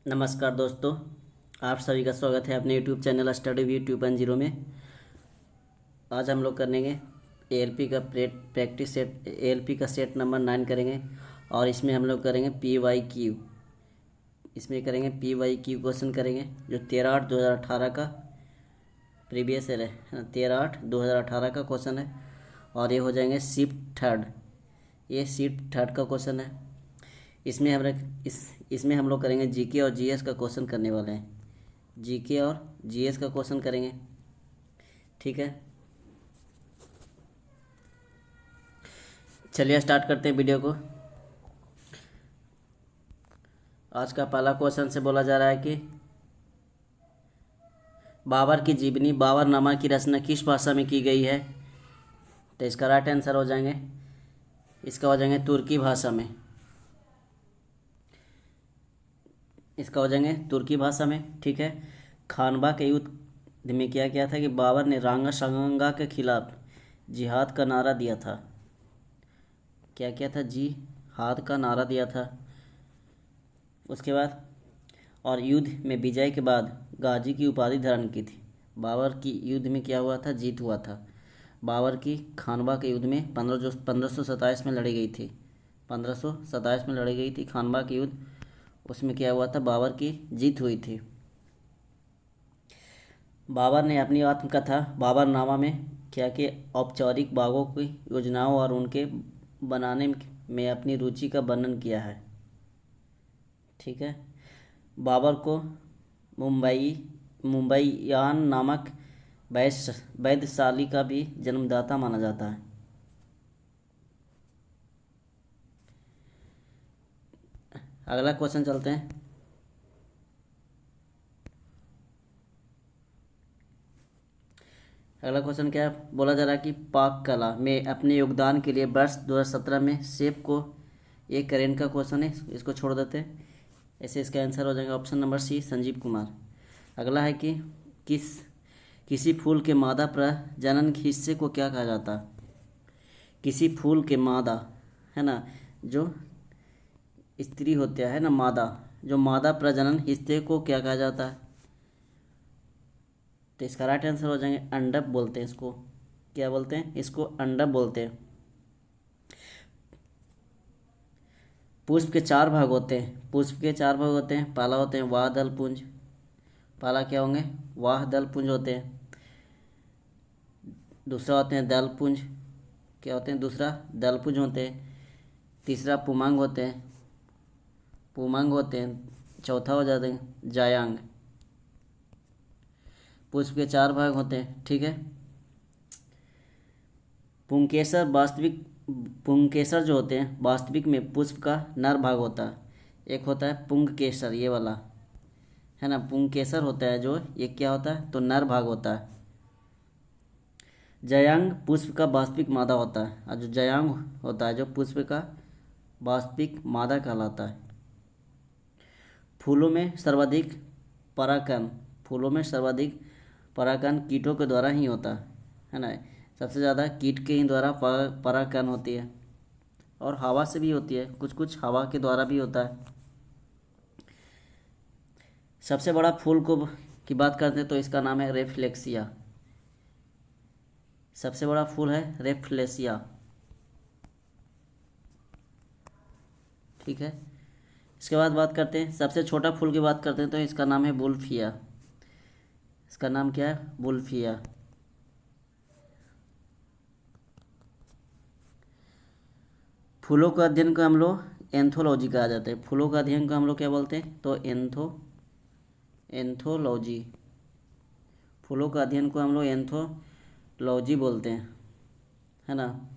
नमस्कार दोस्तों, आप सभी का स्वागत है अपने यूट्यूब चैनल स्टडी व्यू 2.0 में। आज हम लोग करेंगे एएलपी का प्रैक्टिस सेट, एएलपी का सेट नंबर 9 करेंगे। और इसमें हम लोग करेंगे PYQ। इसमें करेंगे PYQ क्वेश्चन करेंगे जो 13/8/2018 का प्रीवियस ईयर है। 13/8/2018 का क्वेश्चन है और ये हो जाएंगे शिफ्ट थर्ड। ये शिफ्ट थर्ड का क्वेश्चन है। इसमें हम लोग करेंगे जीके और जीएस का क्वेश्चन करने वाले हैं। जीके और जीएस का क्वेश्चन करेंगे, ठीक है। चलिए स्टार्ट करते हैं वीडियो को। आज का पहला क्वेश्चन से बोला जा रहा है कि बाबर की जीवनी बाबरनामा की रचना किस भाषा में की गई है। तो इसका राइट आंसर हो जाएंगे, इसका हो जाएंगे तुर्की भाषा में। इसका हो जाएंगे तुर्की भाषा में, ठीक है। खानवा के युद्ध में क्या किया था कि बाबर ने रांगा शांगा के खिलाफ जिहाद का नारा दिया था। क्या किया था? जिहाद का नारा दिया था। उसके बाद और युद्ध में विजय के बाद गाजी की उपाधि धारण की थी। बाबर की युद्ध में क्या हुआ था? जीत हुआ था। बाबर की खानवा के युद्ध में 1527 में लड़ी गई थी। 1527 में लड़ी गई थी खानवा की युद्ध। उसमें क्या हुआ था? बाबर की जीत हुई थी। बाबर ने अपनी आत्मकथा बाबरनामा में क्या कि औपचारिक बागों की योजनाओं और उनके बनाने में अपनी रुचि का वर्णन किया है, ठीक है। बाबर को मुंबईयान नामक वैद्यशाली का भी जन्मदाता माना जाता है। अगला क्वेश्चन चलते हैं। अगला क्वेश्चन क्या बोला जा रहा है कि पाक कला में अपने योगदान के लिए वर्ष 2017 में सेफ को, ये करेंट का क्वेश्चन है, इसको छोड़ देते हैं। ऐसे इसका आंसर हो जाएगा option number C, Sanjeev Kumar. अगला है कि किसी फूल के मादा प्रजनन हिस्से को क्या कहा जाता है। किसी फूल के मादा, है ना, जो स्त्री होता है ना, मादा, जो मादा प्रजनन हिस्से को क्या कहा जाता है। तो इसका राइट आंसर हो जाएंगे अंडप बोलते हैं इसको। क्या बोलते हैं? इसको अंडप बोलते हैं। पुष्प के चार भाग होते हैं। पुष्प के चार भाग होते हैं। पहला होते हैं वाह दल पुंज। पहला क्या होंगे? वाह दल पुंज होते हैं। दूसरा होते हैं दल पुंज। क्या होते हैं? दूसरा दल पुंज होते हैं। तीसरा पुमांग होते हैं। पुमांग होते हैं। चौथा हो जाते हैं जायांग। पुष्प के चार भाग होते हैं, ठीक है। पुंकेसर जो होते हैं वास्तविक में पुष्प का नर भाग होता है। एक होता है पुंकेसर, ये वाला है ना, पुंकेसर होता है जो, ये क्या होता है? तो नर भाग होता है। जयांग पुष्प का वास्तविक मादा होता है और जो जयांग होता है जो पुष्प का वास्तविक मादा कहलाता है। फूलों में सर्वाधिक परागकण, फूलों में सर्वाधिक परागकण कीटों के द्वारा ही होता है ना। सबसे ज़्यादा कीट के ही द्वारा परागकण होती है और हवा से भी होती है, कुछ कुछ हवा के द्वारा भी होता है। सबसे बड़ा फूल को की बात करते हैं तो इसका नाम है रेफ्लेक्सिया। सबसे बड़ा फूल है रेफ्लेसिया, ठीक है। इसके बाद बात करते हैं सबसे छोटा फूल की बात करते हैं तो इसका नाम है बुल्फिया। इसका नाम क्या है? बुल्फिया। फूलों का अध्ययन को हम लोग एंथोलॉजी कहा जाता है। फूलों का अध्ययन को हम लोग क्या बोलते हैं? तो एंथोलॉजी। फूलों का अध्ययन को हम लोग एंथोलॉजी बोलते हैं, है ना।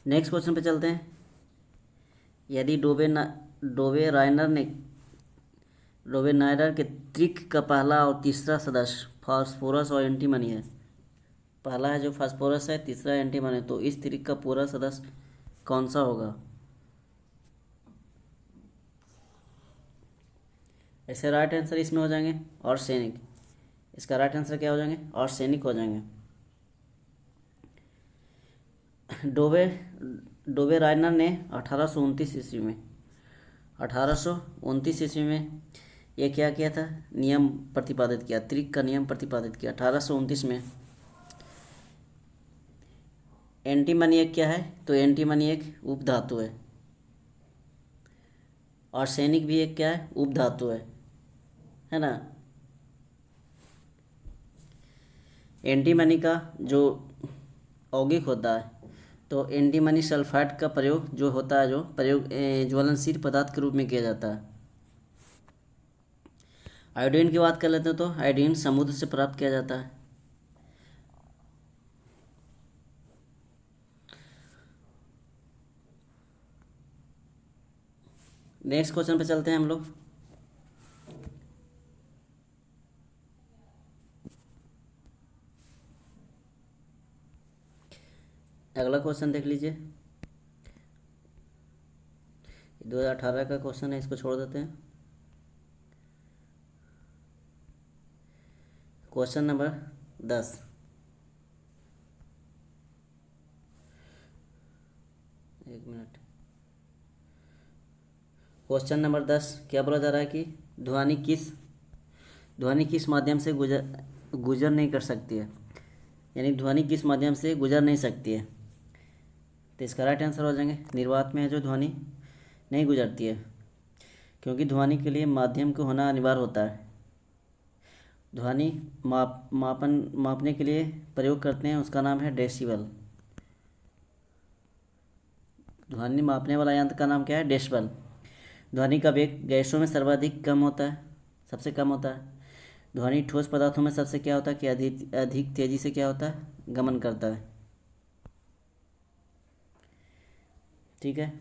नेक्स्ट क्वेश्चन पे चलते हैं। यदि डोबे नायरर के त्रिक का पहला और तीसरा सदस्य फास्फोरस और एंटीमनी है। पहला है जो फास्फोरस है, तीसरा एंटीमनी, तो इस त्रिक का पूरा सदस्य कौन सा होगा? ऐसे राइट आंसर इसमें हो जाएंगे आर्सेनिक। इसका राइट आंसर क्या हो जाएंगे? आर्सेनिक हो जाएंगे। डोबे डोबे रायनर ने 1829 ईस्वी में ये क्या किया था, नियम प्रतिपादित किया, त्रिक का नियम प्रतिपादित किया 1829 में। एंटीमनी एक क्या है, तो एंटीमनी एक उपधातु है। आर्सेनिक भी एक क्या है, उपधातु है ना। एंटीमनी का जो यौगिक होता है, तो एंटीमनी सल्फाइड का प्रयोग जो होता है, जो प्रयोग ज्वलनशील पदार्थ के रूप में किया जाता है। आयोडीन की बात कर लेते हैं, तो आयोडीन समुद्र से प्राप्त किया जाता है। नेक्स्ट क्वेश्चन पे चलते हैं हम लोग। अगला क्वेश्चन देख लीजिए, 2018 का क्वेश्चन है, इसको छोड़ देते हैं। Question number 10। एक मिनट। क्वेश्चन नंबर 10 क्या बोला जा रहा है कि ध्वनि किस माध्यम से गुजर नहीं कर सकती है, यानी ध्वनि किस माध्यम से गुजर नहीं सकती है। तो इसका राइट आंसर हो जाएंगे, निर्वात में है जो ध्वनि नहीं गुजरती है, क्योंकि ध्वनि के लिए माध्यम को होना अनिवार्य होता है। ध्वनि मापने के लिए प्रयोग करते हैं, उसका नाम है डेसिबल। ध्वनि मापने वाला यंत्र का नाम क्या है, डेसिबल। ध्वनि का वेग गैसों में सर्वाधिक कम होता है, सबसे कम होता है। ध्वनि ठोस पदार्थों में सबसे क्या होता है कि अधिक तेजी से क्या होता है, गमन करता है। ठीक है।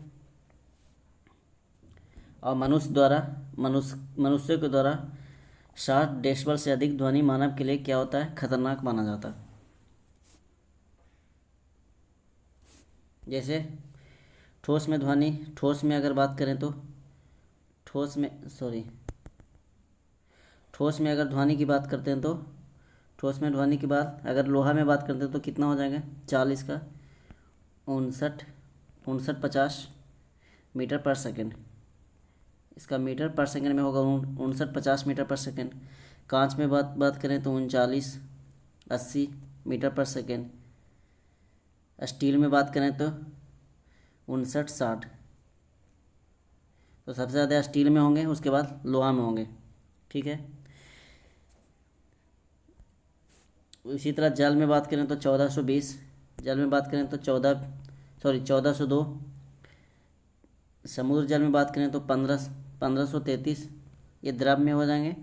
और मनुष्य के द्वारा 60 डेसिबल से अधिक ध्वनि मानव के लिए क्या होता है, खतरनाक माना जाता है। जैसे ठोस में अगर बात करें तो ठोस में अगर ध्वनि की बात करते हैं, तो ठोस में ध्वनि की बात अगर लोहा में बात करते हैं तो कितना हो जाएगा, 40 का 59 मीटर पर सेकंड। इसका मीटर पर सेकंड में होगा 59 मीटर पर सेकंड। कांच में बात करें तो 39-80 मीटर पर सेकंड। स्टील में बात करें तो 59-60। तो सबसे ज़्यादा स्टील में होंगे, उसके बाद लोहा में होंगे। ठीक है। इसी तरह जल में बात करें तो 1420, जल में बात करें तो 1402। समुद्र जल में बात करें तो 1533, ये द्रव में हो जाएंगे।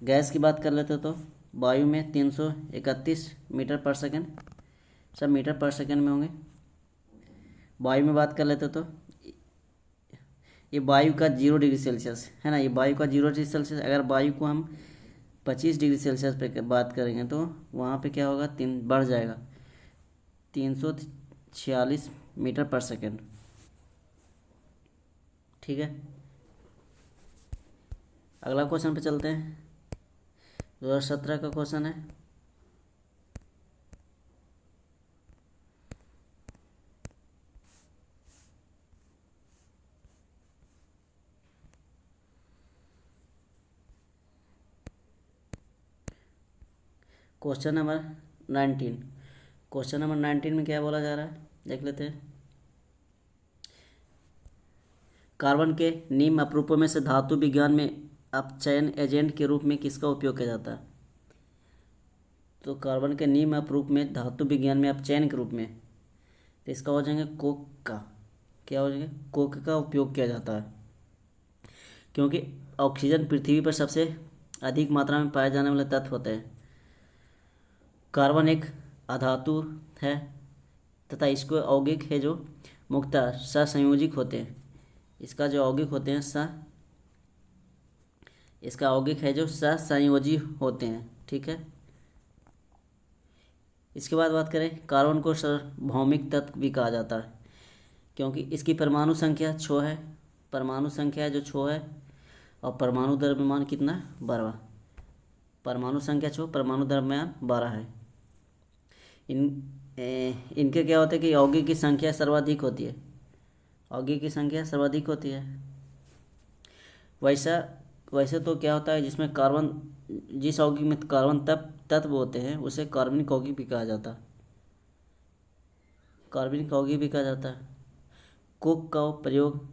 गैस की बात कर लेते तो वायु में 331 मीटर पर सेकंड, सब मीटर पर सेकंड में होंगे। वायु में बात कर लेते तो ये वायु का 0 डिग्री सेल्सियस है ना, ये वायु का 0 डिग्री सेल्सियस। अगर वायु को हम 25 डिग्री सेल्सियस पे बात करेंगे तो वहाँ पे क्या होगा, बढ़ जाएगा 346 मीटर पर सेकंड। ठीक है। अगला क्वेश्चन पे चलते हैं, 2017 का क्वेश्चन है। Question number 19। क्वेश्चन नंबर 19 में क्या बोला जा रहा है, देख लेते हैं। कार्बन के निम्न अपरूपों में से धातु विज्ञान में अपचयन एजेंट के रूप में किसका उपयोग किया जाता है। तो कार्बन के निम्न अपरूप में धातु विज्ञान में अपचयन के रूप में, तो इसका हो जाएंगे कोक का, क्या हो जाएंगे, कोक का उपयोग किया जाता है। क्योंकि ऑक्सीजन पृथ्वी पर सबसे अधिक मात्रा में पाए जाने वाले तत्व होते हैं। कार्बन एक अधातु है तथा इसको यौगिक है जो मुख्यतः सहसंयोजिक होते हैं। इसका जो यौगिक होते हैं इसका यौगिक है जो सहसंयोजी होते हैं। ठीक है। इसके बाद बात करें, कार्बन को सार्वभौमिक तत्व भी कहा जाता है, क्योंकि इसकी परमाणु संख्या 6 है, परमाणु संख्या जो 6 है, और परमाणु द्रव्यमान कितना, 12। परमाणु संख्या 6, परमाणु द्रव्यमान 12 है। इनके क्या होता है कि यौगिक की संख्या सर्वाधिक होती है, यौगिक की संख्या सर्वाधिक होती है। वैसा वैसे तो क्या होता है, जिसमें कार्बन, जिस यौगिक में कार्बन तत्व होते हैं उसे कार्बनिक यौगिक भी कहा जाता है, कार्बनिक यौगिक भी कहा जाता है। कोक का प्रयोग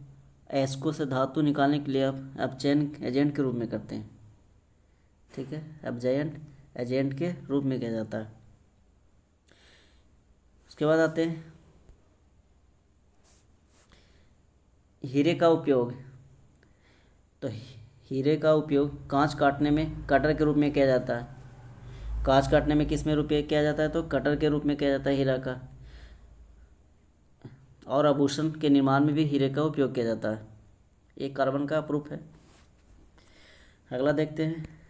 एस्को से धातु निकालने के लिए अब अपचयन एजेंट के रूप में करते हैं, ठीक है, अपचयन एजेंट के रूप में किया जाता है। उसके बाद आते हैं हीरे का उपयोग। तो हीरे का उपयोग कांच काटने में कटर के रूप में किया जाता है। कांच काटने में किस में उपयोग किया जाता है, तो कटर के रूप में किया जाता है हीरा का। और आभूषण के निर्माण में भी हीरे का उपयोग किया जाता है। एक कार्बन का प्रूफ है। अगला देखते हैं,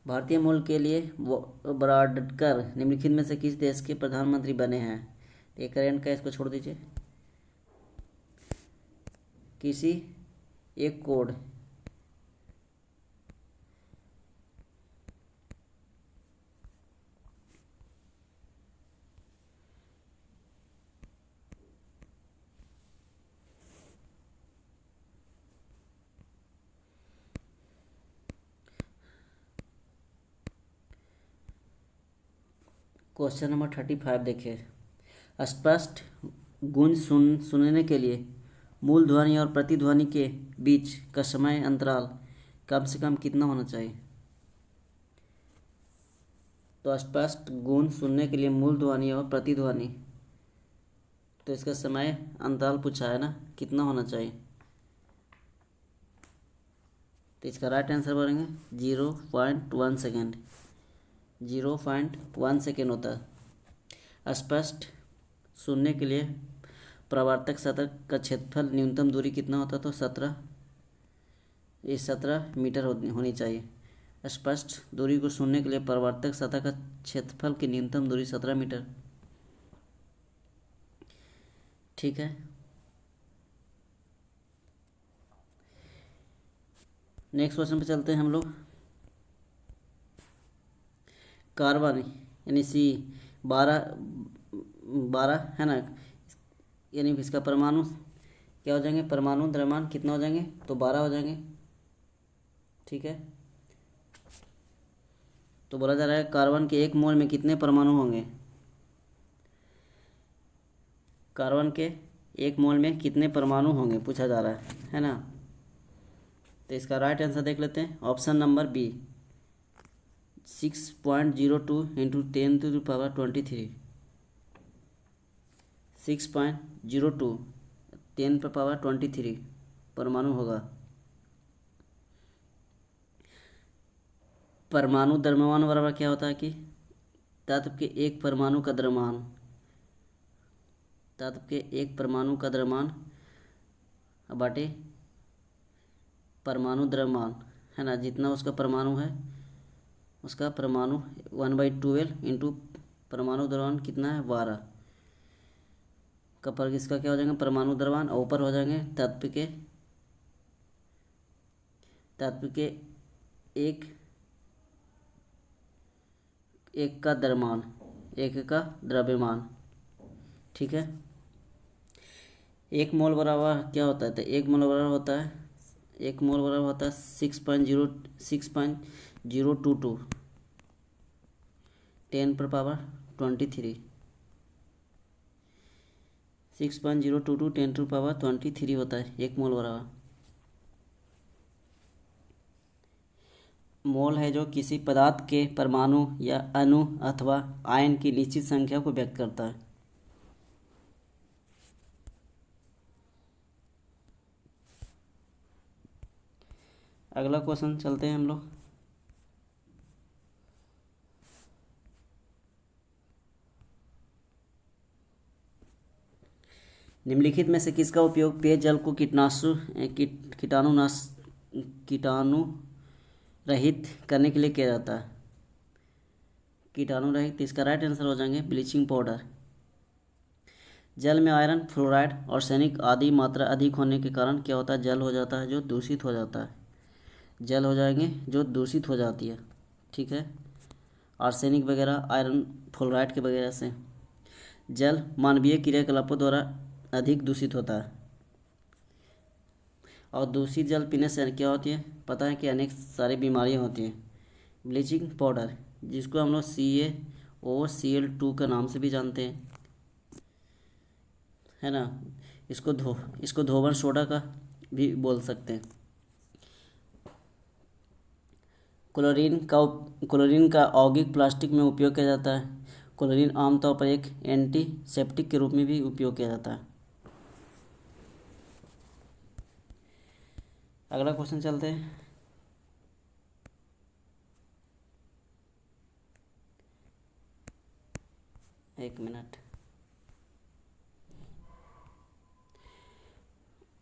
भारतीय मूल के लिए ब्राडकर निम्नलिखित में से किस देश के प्रधानमंत्री बने हैं। ये करेंट का, इसको छोड़ दीजिए। किसी एक कोड क्वेश्चन नंबर 35 देखिए। स्पष्ट गूंज सुनने के लिए मूल ध्वनि और प्रतिध्वनि के बीच का समय अंतराल कम से कम कितना होना चाहिए। तो स्पष्ट गूंज सुनने के लिए मूल ध्वनि और प्रतिध्वनि, तो इसका समय अंतराल पूछा है ना, कितना होना चाहिए। तो इसका राइट आंसर बोलेंगे 0.1 सेकेंड। 0.1 सेकेंड होता है। स्पष्ट सुनने के लिए परावर्तक सतह का क्षेत्रफल न्यूनतम दूरी कितना होता है, तो 17 मीटर होनी चाहिए। स्पष्ट दूरी को सुनने के लिए परावर्तक सतह का क्षेत्रफल की न्यूनतम दूरी 17 मीटर, ठीक है। नेक्स्ट क्वेश्चन पे चलते हैं हम लोग। कार्बन यानी C12 है ना, यानी इसका परमाणु क्या हो जाएंगे, परमाणु द्रव्यमान कितना हो जाएंगे, तो 12 हो जाएंगे, ठीक है। तो बोला जा रहा है कार्बन के एक मोल में कितने परमाणु होंगे, कार्बन के एक मोल में कितने परमाणु होंगे पूछा जा रहा है ना। तो इसका राइट आंसर देख लेते हैं, ऑप्शन नंबर बी 6.02 इंटू 10⁻23। 6.02 10⁻23 परमाणु होगा। परमाणु द्रव्यमान बराबर क्या होता है कि तत्व के एक परमाणु का द्रव्यमान, तत्व के एक परमाणु का द्रव्यमान बाटे परमाणु द्रव्यमान, है ना, जितना उसका परमाणु है उसका परमाणु 1/12 इंटू परमाणु द्रव्यमान कितना है 12 का पर इसका क्या हो जाएगा परमाणु द्रव्यमान, और ऊपर हो जाएंगे तत्व के एक का द्रव्यमान, एक का द्रव्यमान, ठीक है। एक मोल बराबर क्या होता है, तो एक मोल बराबर होता है 6.022 10⁻23 6.022 10⁻23 होता है एक मोल बराबर। मोल है जो किसी पदार्थ के परमाणु या अणु अथवा आयन की निश्चित संख्या को व्यक्त करता है। अगला क्वेश्चन चलते हैं हम लोग। निम्नलिखित में से किसका उपयोग पेयजल को कीटाणु रहित करने के लिए किया जाता है। कीटाणु रहित, इसका राइट आंसर हो जाएंगे ब्लीचिंग पाउडर। जल में आयरन, फ्लोराइड, आर्सेनिक आदि मात्रा अधिक होने के कारण क्या होता है, जल हो जाता है जो दूषित हो जाता है। जल हो जाएंगे जो दूषित हो जाती है, ठीक है, आर्सेनिक वगैरह, आयरन फ्लोराइड के वगैरह से। जल मानवीय क्रियाकलापों द्वारा अधिक दूषित होता है, और दूषित जल पीने से क्या होती है पता है कि अनेक सारी बीमारियां होती हैं। ब्लीचिंग पाउडर, जिसको हम लोग CaOCl2 के नाम से भी जानते हैं, है ना। इसको धोवन सोडा का भी बोल सकते हैं। क्लोरीन का औद्योगिक प्लास्टिक में उपयोग किया जाता है। क्लोरीन आमतौर पर एक एंटीसेप्टिक के रूप में भी उपयोग किया जाता है। अगला क्वेश्चन चलते हैं। एक मिनट।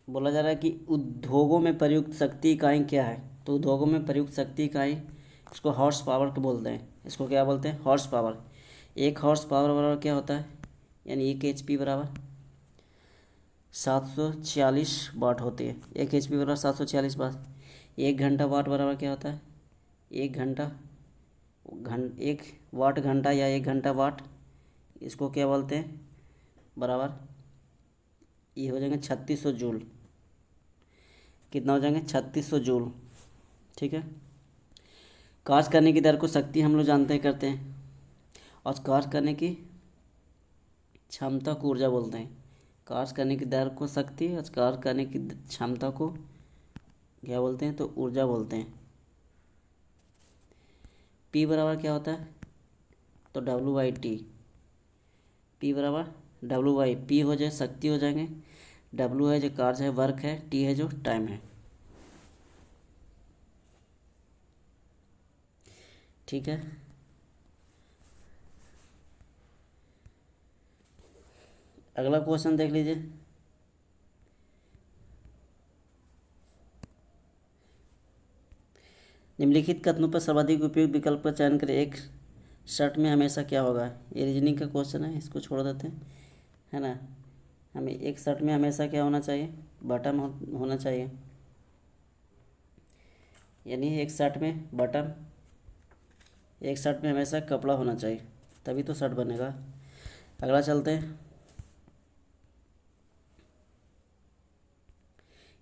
बोला जा रहा है कि उद्योगों में प्रयुक्त शक्ति इकाई क्या है। तो उद्योगों में प्रयुक्त शक्ति इकाई, इसको हॉर्स पावर के बोलते हैं। इसको क्या बोलते हैं? Horse power. एक हॉर्स पावर बराबर क्या होता है, यानी 1 HP बराबर 746 वाट होती है। 1 HP बराबर 746 वाट। 1 घंटा वाट बराबर क्या होता है? 1 घंटा 1 वाट घंटा या 1 घंटा वाट, इसको क्या बोलते हैं? बराबर ये हो जाएंगे 3600 जूल। कितना हो जाएंगे? 3600 जूल, ठीक है। कार्य करने की दर को शक्ति हम लोग जानते हैं करते हैं, और कार्य करने की क्षमता को ऊर्जा बोलते हैं। कार्य करने की दर को शक्ति और कार्य करने की क्षमता को क्या बोलते हैं? तो ऊर्जा बोलते हैं। P बराबर क्या होता है? तो W/T। P बराबर W/, P हो जाए शक्ति हो जाएंगे, W है जो कार्य है, वर्क है, T है जो टाइम है, ठीक है। अगला क्वेश्चन देख लीजिए। निम्नलिखित कथनों पर सर्वाधिक उपयुक्त विकल्प का चयन करें। एक शर्ट में हमेशा क्या होगा? ये रीजनिंग का क्वेश्चन है, इसको छोड़ देते हैं, है ना। हमें एक शर्ट में हमेशा क्या होना चाहिए? बटन होना चाहिए, यानी एक शर्ट में बटन, एक शर्ट में हमेशा कपड़ा होना चाहिए, तभी तो शर्ट बनेगा। अगला चलते हैं।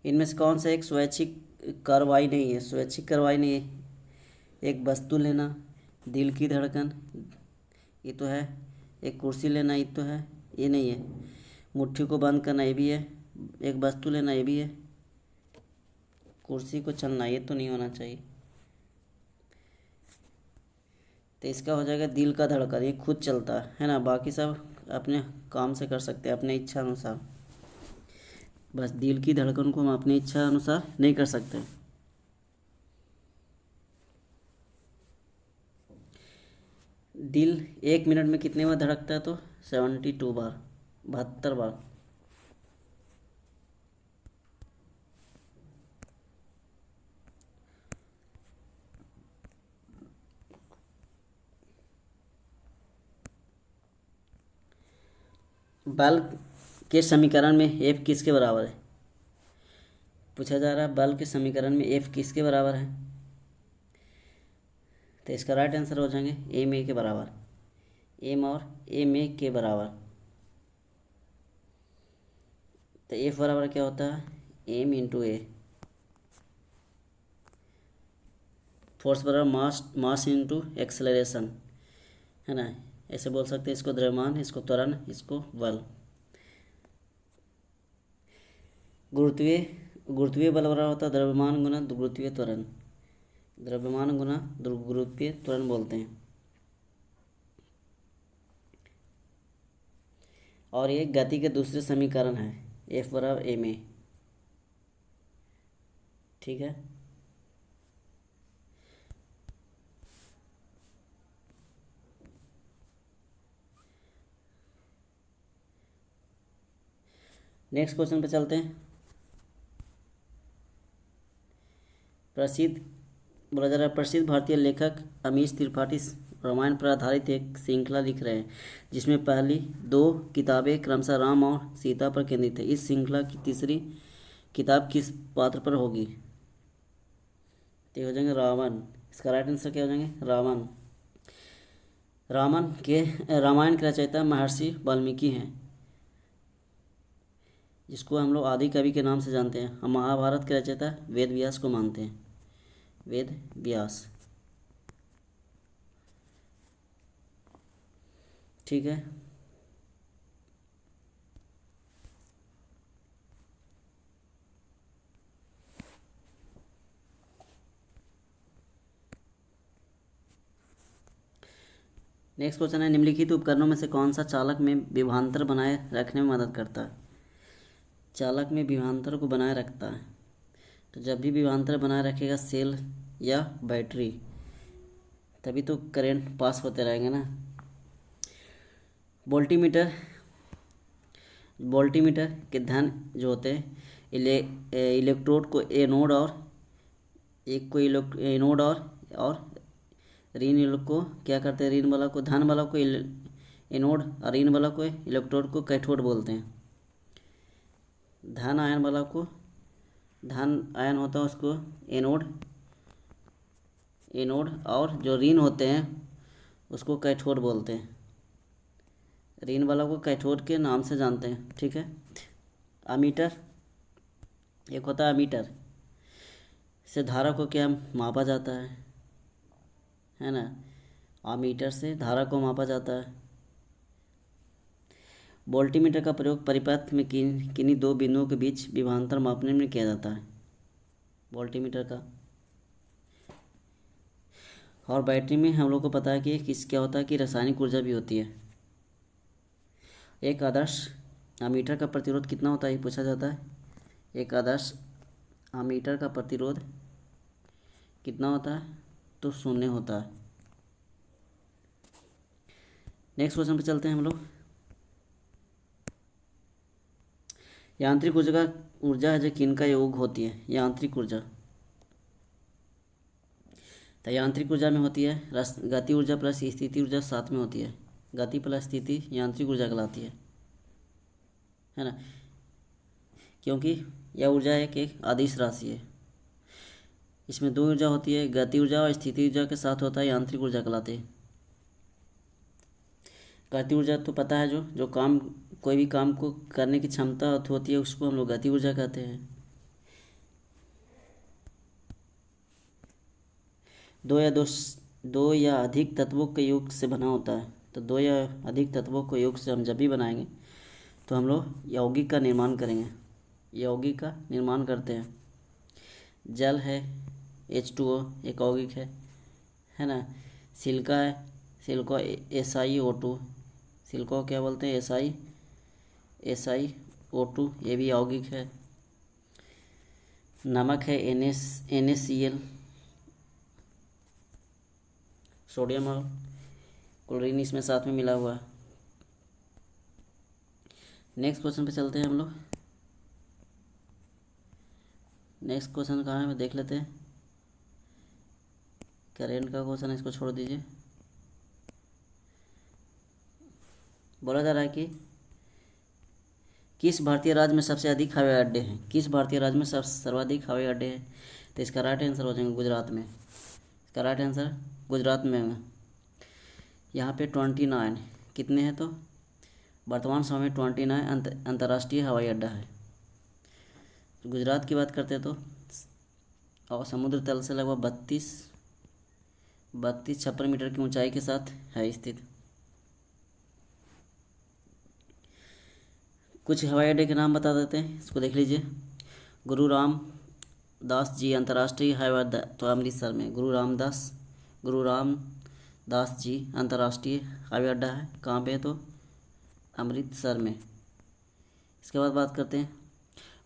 इनमें से कौन सा एक स्वैच्छिक कार्रवाई नहीं है? स्वैच्छिक कार्रवाई नहीं है। एक वस्तु लेना, दिल की धड़कन, ये तो है। एक कुर्सी लेना, ये तो है, ये नहीं है। मुट्ठी को बंद करना, ये भी है। एक वस्तु लेना, ये भी है। कुर्सी को चलना, ये तो नहीं होना चाहिए। तो इसका हो जाएगा दिल का धड़कन, ये खुद चलता है ना। बाकी सब अपने काम से कर सकते हैं, अपने इच्छा अनुसार। बस दिल की धड़कन को हम अपनी इच्छा अनुसार नहीं कर सकते। दिल 1 मिनट में कितने बार धड़कता है? तो 72 बार, 72 बार। बल के समीकरण में F किसके बराबर है? पूछा जा रहा है बल के समीकरण में F किसके बराबर है? तो इसका राइट आंसर हो जाएंगे ma के बराबर, m और ma के बराबर। तो F बराबर क्या होता है? m into a। फोर्स बराबर मास इंटू एक्सेलरेशन, है ना। ऐसे बोल सकते हैं इसको द्रव्यमान, इसको त्वरण, इसको बल। गुरुत्वीय बल बराबर होता है द्रव्यमान गुना गुरुत्वीय त्वरण। द्रव्यमान गुना गुरुत्वीय त्वरण बोलते हैं। और ये गति के दूसरे समीकरण है, F बराबर ma, ठीक है। नेक्स्ट क्वेश्चन पे चलते हैं। बोला जा रहा है प्रसिद्ध भारतीय लेखक अमीश त्रिपाठी रामायण पर आधारित एक श्रृंखला लिख रहे हैं, जिसमें पहली 2 किताबें क्रमशः राम और सीता पर केंद्रित है। इस श्रृंखला की तीसरी किताब किस पात्र पर होगी? तो ये हो जाएंगे रावण। इसका राइट आंसर क्या हो जाएंगे? रावण। रामायण के रचयिता महर्षि वाल्मीकि हैं, जिसको हम लोग आदि कवि के नाम से जानते हैं। हम महाभारत के रचयिता वेद व्यास को मानते हैं, वेद व्यास। ठीक है। नेक्स्ट क्वेश्चन है, निम्नलिखित उपकरणों में से कौन सा चालक में विभवांतर बनाए रखने में मदद करता है? चालक में विभवांतर को बनाए रखता है, तो जब भी विभवांतर बनाए रखेगा सेल या बैटरी, तभी तो करंट पास होते रहेंगे ना। वोल्टीमीटर के धन जो होते हैं, इलेक्ट्रोड को एनोड और एक को एनोड और ऋण को क्या करते हैं? ऋण वाला को, धन वाला को एनोड और ऋण वाला को, इलेक्ट्रोड को कैथोड बोलते हैं। धन आयन वाला को, धन आयन होता है उसको एनोड और जो ऋण होते हैं उसको कैथोड बोलते हैं। ऋण वाला को कैथोड के नाम से जानते हैं। ठीक है। अमीटर, एक होता है अमीटर, से धारा को क्या मापा जाता है ना। अमीटर से धारा को मापा जाता है। वोल्टीमीटर का प्रयोग परिपथ में किन्हीं दो बिंदुओं के बीच विभवांतर मापने में किया जाता है, वोल्टीमीटर का। और बैटरी में हम लोग को पता है कि क्या होता है कि रासायनिक ऊर्जा भी होती है। एक आदर्श अमीटर का प्रतिरोध कितना होता है, ये पूछा जाता है। एक आदर्श अमीटर का प्रतिरोध कितना होता है? तो 0 होता है। नेक्स्ट क्वेश्चन पे चलते हैं हम लोग। यांत्रिक ऊर्जा है जो किनका योग होती है? यांत्रिक ऊर्जा, तो यांत्रिक ऊर्जा में होती है गति ऊर्जा प्लस स्थिति ऊर्जा साथ में होती है। गति प्लस स्थिति यांत्रिक ऊर्जा कहलाती है ना, क्योंकि यह ऊर्जा एक अदिश राशि है। इसमें दो ऊर्जा होती है, गति ऊर्जा और स्थिति ऊर्जा के साथ होता है यांत्रिक ऊर्जा कहलाती है। गति ऊर्जा तो पता है, जो काम, कोई भी काम को करने की क्षमता होती है उसको हम लोग गति ऊर्जा कहते हैं। दो या अधिक तत्वों के योग से बना होता है, तो दो या अधिक तत्वों के योग से हम जब भी बनाएंगे तो हम लोग यौगिक का निर्माण करेंगे, यौगिक का निर्माण करते हैं। जल है H2O, एक यौगिक है ना। सिलिका है, सिलिका SiO2, सिलिका को क्या बोलते हैं? SiO2, ये भी यौगिक है। नमक है NaCl, सोडियम और क्लोरीन इसमें साथ में मिला हुआ है। नेक्स्ट क्वेश्चन पे चलते हैं हम लोग। नेक्स्ट क्वेश्चन कहाँ है, मैं देख लेते हैं। करेंट का क्वेश्चन, इसको छोड़ दीजिए। बोला जा रहा है कि किस भारतीय राज्य में सबसे अधिक हवाई अड्डे हैं? किस भारतीय राज्य में सर्वाधिक हवाई अड्डे हैं? तो इसका राइट आंसर हो जाएगा गुजरात में। इसका राइट आंसर गुजरात में है। यहाँ पे 29 कितने हैं? तो वर्तमान समय में 29 अंतर्राष्ट्रीय हवाई अड्डा है। तो गुजरात की बात करते हैं तो और समुद्र तल से लगभग 32-56 मीटर की ऊंचाई के साथ है स्थित। कुछ हवाई अड्डे के नाम बता देते हैं, इसको देख लीजिए। गुरु रामदास जी अंतर्राष्ट्रीय हवाई अड्डा, तो अमृतसर में गुरु रामदास जी अंतर्राष्ट्रीय हवाई अड्डा है। कहाँ पे है? तो अमृतसर में। इसके बाद बात करते हैं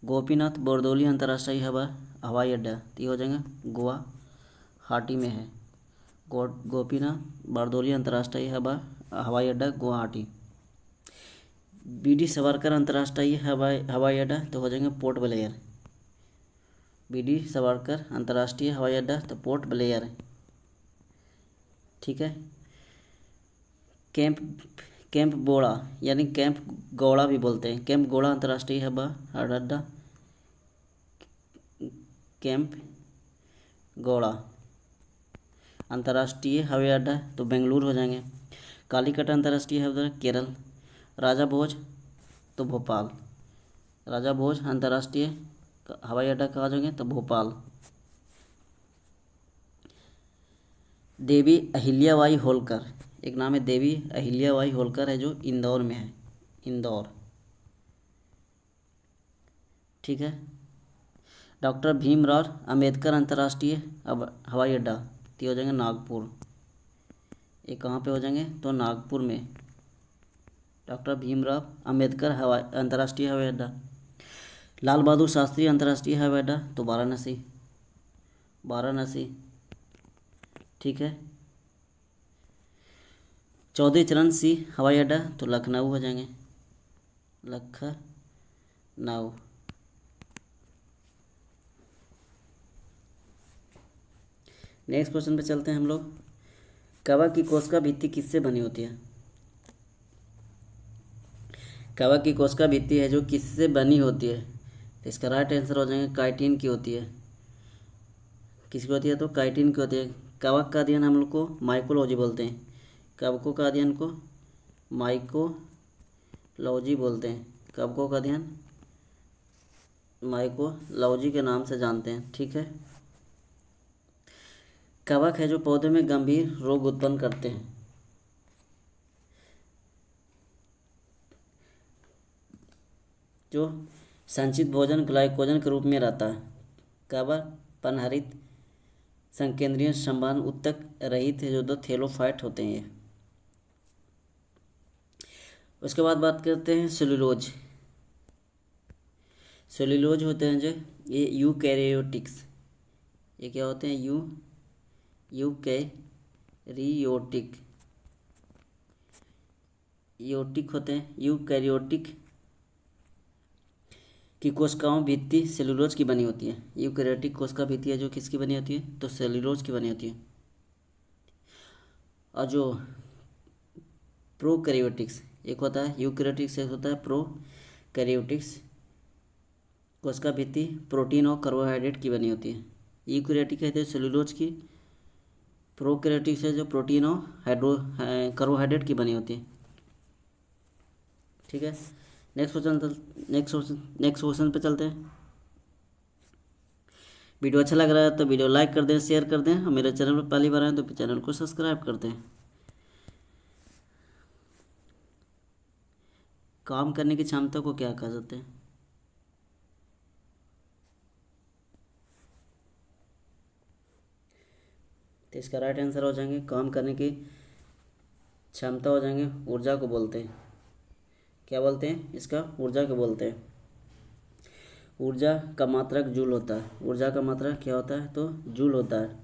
गोपीनाथ बरदोली अंतर्राष्ट्रीय हवाई अड्डा, तो ये हो जाएगा गुवाहाटी में है। गोपीनाथ बरदोली अंतर्राष्ट्रीय हवाई अड्डा गुवाहाटी। BD सावरकर अंतर्राष्ट्रीय हवाई अड्डा, तो हो जाएंगे पोर्ट ब्लेयर। BD सावरकर अंतर्राष्ट्रीय हवाई अड्डा, तो पोर्ट ब्लेयर। ठीक है। कैंप बोड़ा यानी कैंप गौड़ा भी बोलते हैं, कैंप गौड़ा अंतर्राष्ट्रीय हवाई अड्डा, कैंप गौड़ा। अंतर्राष्ट्रीय हवाई अड्डा तो बेंगलुरु हो जाएंगे। कालीकट अंतर्राष्ट्रीय हवाई अड्डा केरल। राजा भोज तो भोपाल। राजा भोज अंतर्राष्ट्रीय हवाई अड्डा कहाँ जाएंगे तो भोपाल। देवी अहिल्याबाई होलकर, एक नाम है देवी अहिल्याबाई होलकर है जो इंदौर में है, इंदौर। ठीक है। डॉक्टर भीमराव अंबेडकर अंतर्राष्ट्रीय हवाई अड्डा तो हो जाएंगे नागपुर। ये कहाँ पे हो जाएंगे तो नागपुर में। डॉक्टर भीमराव अंबेडकर हवाई अंतर्राष्ट्रीय हवाई अड्डा। लाल बहादुर शास्त्री अंतर्राष्ट्रीय हवाई अड्डा तो वाराणसी, वाराणसी। ठीक है। चौधरी चरण सिंह हवाई अड्डा तो लखनऊ हो जाएंगे, लखनऊ। नेक्स्ट क्वेश्चन पे चलते हैं हम लोग। कवा की कोशिका भित्ति किससे बनी होती है? कवा की कोशिका भित्ति है जो किससे बनी होती है तो इसका राइट आंसर हो जाएगा काइटिन की होती है। किसकी होती है तो काइटिन की होती है। कवक का अध्ययन हम लोग को माइकोलॉजी बोलते हैं। कवकों का अध्ययन को माइकोलॉजी बोलते हैं। कवकों का अध्ययन माइकोलॉजी के नाम से जानते हैं। ठीक है। कवक है जो पौधे में गंभीर रोग उत्पन्न करते हैं। जो संचित भोजन ग्लाइकोजन के रूप में रहता है। कवक पनहरित संकेंद्रीय संबंध उत्तक रहित है जो दो थैलोफाइट होते हैं। उसके बाद बात करते हैं सेलुलोज। सेलुलोज होते हैं जो ये यूकैरियोटिक्स। ये क्या होते हैं यूकैरियोटिक होते हैं। यूकैरियोटिक की कोशिकाओं भित्ति सेलुलोज की बनी होती है। यूकैरियोटिक कोशिका भित्ति है जो किसकी बनी होती है तो सेलुलोज की बनी होती है। और जो प्रोकैरियोटिक्स एक होता है यूकैरियोटिक्स, एक होता है प्रोकैरियोटिक्स। कोशिका भित्ति प्रोटीन और कार्बोहाइड्रेट की बनी होती है। यूकैरियोटिक कहते हैं सेलुलोज की। प्रोकैरियोटिक्स है जो प्रोटीन और कार्बोहाइड्रेट की बनी होती है। ठीक है। नेक्स्ट क्वेश्चन पे चलते हैं। वीडियो अच्छा लग रहा है तो वीडियो लाइक कर दें, शेयर कर दें, और मेरे चैनल पर पहली बार आए तो चैनल को सब्सक्राइब कर दें। काम करने की क्षमता को क्या कहा जाता है? तो इसका राइट आंसर हो जाएंगे काम करने की क्षमता हो जाएंगे ऊर्जा को बोलते हैं। क्या बोलते हैं इसका? ऊर्जा को बोलते हैं। ऊर्जा का मात्रक जूल होता है। ऊर्जा का मात्रक क्या होता है तो जूल होता है।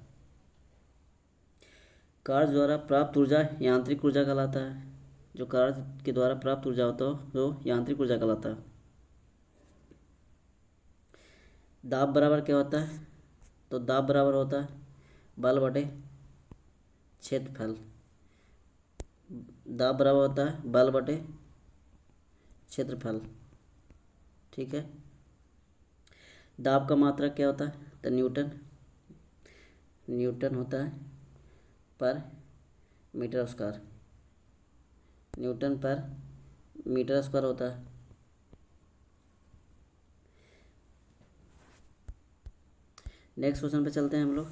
कार्य द्वारा प्राप्त ऊर्जा यांत्रिक ऊर्जा कहलाता है। जो कार्य के द्वारा प्राप्त ऊर्जा होता है तो यांत्रिक ऊर्जा कहलाता है। दाब बराबर क्या होता है तो दाब बराबर होता है बल बटे क्षेत्रफल। दाब बराबर होता है बल बटे क्षेत्रफल। ठीक है। दाब का मात्रक क्या होता है तो न्यूटन होता है पर मीटर स्क्वायर। न्यूटन पर मीटर स्क्वायर होता है। नेक्स्ट क्वेश्चन पे चलते हैं हम लोग।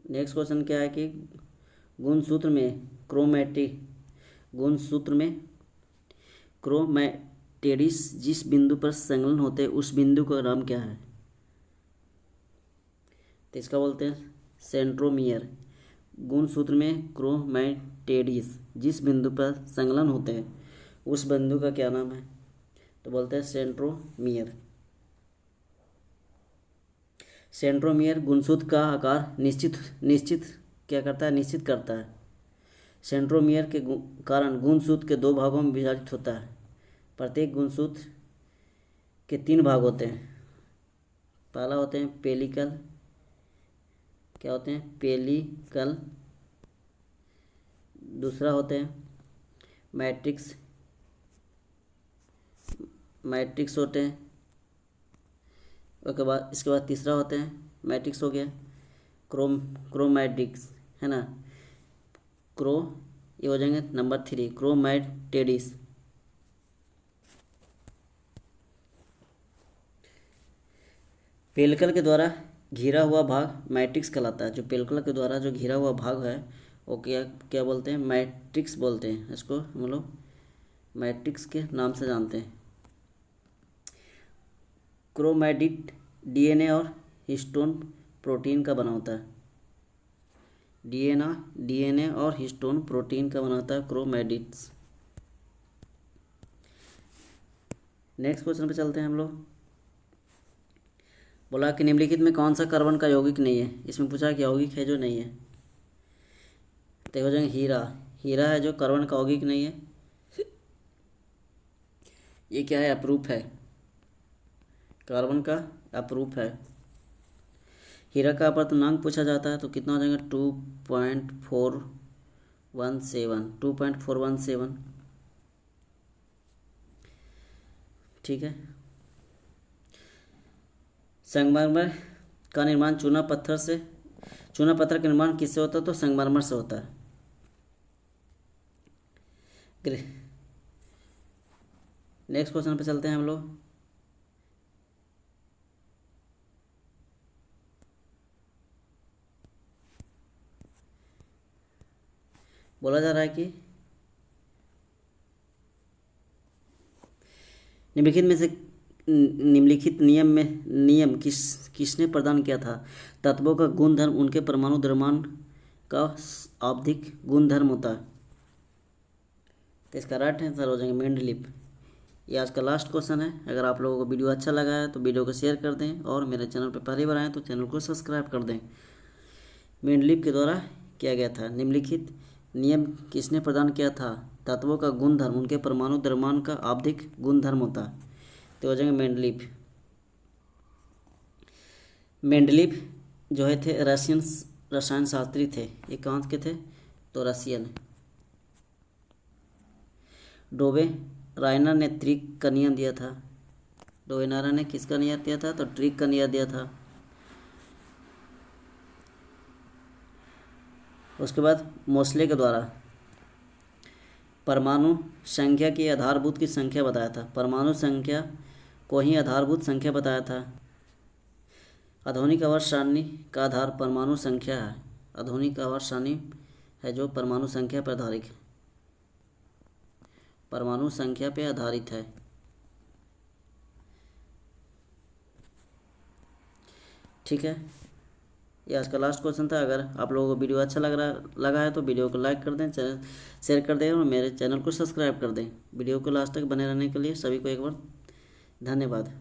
नेक्स्ट क्वेश्चन क्या है कि गुणसूत्र में क्रोमैटिड्स जिस बिंदु पर संलग्न होते हैं उस बिंदु का नाम क्या है? तो इसका बोलते हैं सेंट्रोमियर। गुणसूत्र में क्रोमैटिड्स जिस बिंदु पर संलग्न होते हैं उस बिंदु का क्या नाम है तो बोलते हैं सेंट्रोमियर। सेंट्रोमियर गुणसूत्र का आकार निश्चित क्या करता है निश्चित करता है। सेंट्रोमियर के कारण गुणसूत्र के दो भागों में विभाजित होता है। प्रत्येक गुणसूत्र के 3 भाग होते हैं। पहला होते हैं पेलिकल। क्या होते हैं पेलिकल। दूसरा होते हैं मैट्रिक्स मैट्रिक्स होते हैं। इसके बाद तीसरा होते हैं, मैट्रिक्स हो गया, क्रोमैटिक्स है ना। क्रो ये हो जाएंगे नंबर 3 क्रोमैटिड्स। पेलिकल के द्वारा घिरा हुआ भाग मैट्रिक्स कहलाता है। जो पेलिकल के द्वारा जो घिरा हुआ भाग है वो क्या क्या बोलते हैं, मैट्रिक्स बोलते हैं। इसको हम लोग मैट्रिक्स के नाम से जानते हैं। क्रोमैटिड डीएनए और हिस्टोन प्रोटीन का बना होता है। डीएनए और हिस्टोन प्रोटीन का बना होता है क्रोमैटिड्स। नेक्स्ट क्वेश्चन पे चलते हैं हम लोग। बोला कि निम्नलिखित में कौन सा कार्बन का यौगिक नहीं है। इसमें पूछा कि यौगिक है जो नहीं है, तो हो जाएंगे हीरा। हीरा है जो कार्बन का यौगिक नहीं है। ये क्या है, अपरूप है, कार्बन का अपरूप है। हीरा का अपवर्तनांक पूछा जाता है तो कितना हो जाएगा, 2.417। ठीक है। संगमरमर का निर्माण चूना पत्थर का निर्माण किससे होता है, तो संगमरमर से होता है। नेक्स्ट क्वेश्चन पे चलते हैं हम लोग। बोला जा रहा है कि निम्नलिखित नियम किसने प्रदान किया था। तत्वों का गुणधर्म उनके परमाणु द्रव्यमान का आवधिक गुणधर्म होता है। तो इसका राइट आंसर हो जाएंगे मेंडलीव। ये आज का लास्ट क्वेश्चन है। अगर आप लोगों को वीडियो अच्छा लगा है तो वीडियो को शेयर कर दें और मेरे चैनल पर पहली बार आए तो चैनल को सब्सक्राइब कर दें। मेंडलीव के द्वारा किया गया था। निम्नलिखित नियम किसने प्रदान किया था। तत्वों का गुणधर्म उनके परमाणु द्रव्यमान का आवधिक गुणधर्म होता है। तो हो जाएंगे मेंडलीव। मेंडलीव जो है थे रसायन शास्त्री थे। ये कहाँ के थे, तो रसियन। डोबे रायनर ने ट्रिक का नियम दिया था। डोबे नारा ने किसका नियम दिया था, तो ट्रिक का नियम दिया था। उसके बाद मोसले के द्वारा परमाणु संख्या की आधारभूत की संख्या बताया था। परमाणु संख्या को ही आधारभूत संख्या बताया था। आधुनिक आवर्त सारणी का आधार परमाणु संख्या है। आधुनिक आवर्त सारणी है जो परमाणु संख्या पर आधारित है। परमाणु संख्या पे आधारित है। ठीक है। ये आज का लास्ट क्वेश्चन था। अगर आप लोगों को वीडियो अच्छा लगा है तो वीडियो को लाइक कर दें, चैनल शेयर कर दें और मेरे चैनल को सब्सक्राइब कर दें। वीडियो को लास्ट तक बने रहने के लिए सभी को एक बार धन्यवाद।